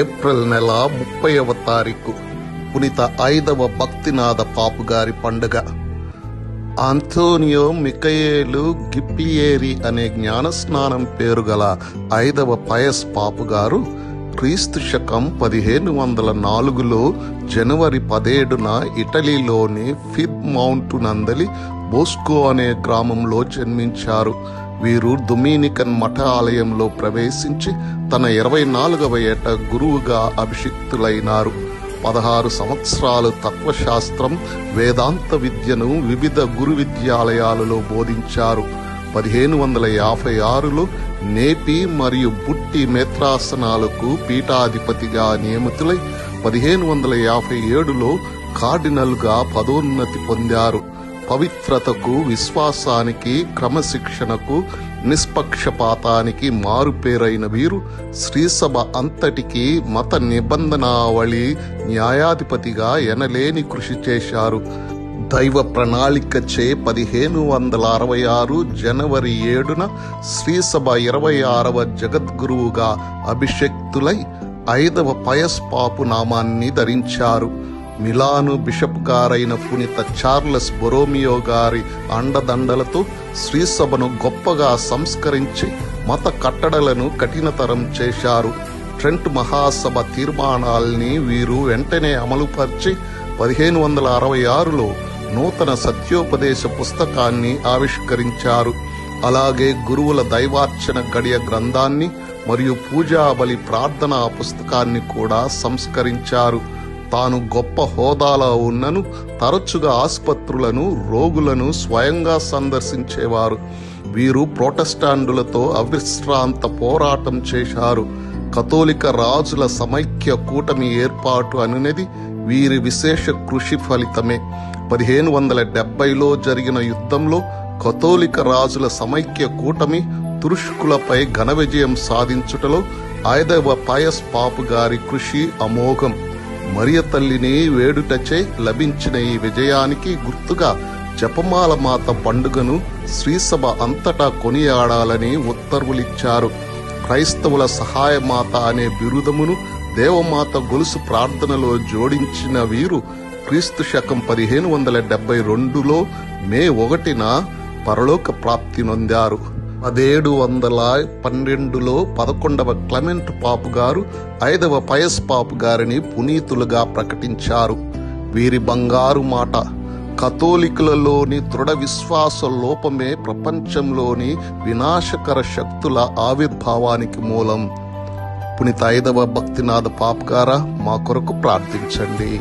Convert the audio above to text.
April నెల 30వ తారీఖు పునీత 5వ భక్తినాథ పాపుగారి పండుగ. ఆంటోనియో మిఖయేలు గిప్లియేరి అనే జ్ఞానస్నానం పేరు గల 5వ పయస్ పాపుగారు క్రీస్తు శకం 1504లో జనవరి 17న ఇటలీలోని ఫిబ్ మౌంట్ నందలి బోస్కో అనే గ్రామంలో జన్మించారు. వీరు డొమినికన్ మఠ ఆలయంలో ప్రవేశించి తన 24వ ఏట గురువుగా అభిషిక్తులైనారు. 16 సంవత్సరాలు తత్వశాస్త్రం, వేదాంత విద్యను వివిధ గురు విద్యాలయాలలో బోధించారు. 1556లో నేపి మరియు బుట్టి మేత్రాసనాలకు పీఠాధిపతిగా నియమితులై 1557లో కార్డినల్గా పదోన్నతి పొందారు. పవిత్రతకు, విశ్వాసానికి, క్రమశిక్షణకు, నిష్పక్షపాతానికి మారుపేరైన వీరు శ్రీసభ అంతటికి మత నిబంధనావళి న్యాయాధిపతిగా ఎనలేని కృషి చేశారు. దైవ ప్రణాళికచే 1566 జనవరి 7న శ్రీసభ 26వ జగద్గురువుగా అభిషేక్తులై 5వ పయస్ పాపు నామాన్ని ధరించారు. మిలాను బిషప్ గారైన పునీత చార్లెస్ బొరోమియో గారి అండదండలతో శ్రీసభను గొప్పగా సంస్కరించి మత కట్టడలను కఠినతరం చేశారు. ట్రెంట్ మహాసభ తీర్మానాల్ని వీరు వెంటనే అమలుపరిచి 1566లో నూతన సత్యోపదేశ పుస్తకాన్ని ఆవిష్కరించారు. అలాగే గురువుల దైవార్చన గడియ గ్రంథాన్ని మరియు పూజాబలి ప్రార్థనా పుస్తకాన్ని కూడా సంస్కరించారు. తాను గొప్ప హోదాలో ఉన్నను తరచుగా ఆసుపత్రులను, రోగులను స్వయంగా సందర్శించేవారు. వీరు ప్రొటెస్టాంటులతో అవిశ్రాంత పోరాటం చేశారు. కథోలిక రాజుల సమైక్య కూటమి ఏర్పాటు అనునది వీరి విశేష కృషి ఫలితమే. 1570లో జరిగిన యుద్ధంలో కథోలిక రాజుల సమైక్య కూటమి తురుష్కులపై ఘన విజయం సాధించుటలో 5వ పయస్ పాపు గారి కృషి అమోఘం. మరియ తల్లిని వేడుటచే లభించిన ఈ విజయానికి గుర్తుగా జపమాల మాత పండుగను శ్రీసభ అంతటా కొనియాడాలని ఉత్తర్వులిచ్చారు. క్రైస్తవుల సహాయమాత అనే బిరుదమును దేవమాత గొలుసు ప్రార్థనలో జోడించిన వీరు క్రీస్తు శకం 1572లో మే 1న పరలోక ప్రాప్తి నొందారు. 1712లో 11వ క్లెమెంట్ పాపు గారు 5వ పయస్ పాపు గారిని పునీతులుగా ప్రకటించారు. వీరి బంగారు మాట: కథోలికులలోని దృఢ విశ్వాస లోపమే ప్రపంచంలోని వినాశకర శక్తుల ఆవిర్భావానికి మూలం. పునీత 5వ భక్తినాథ పాపు గారా, మా కొరకు ప్రార్థించండి.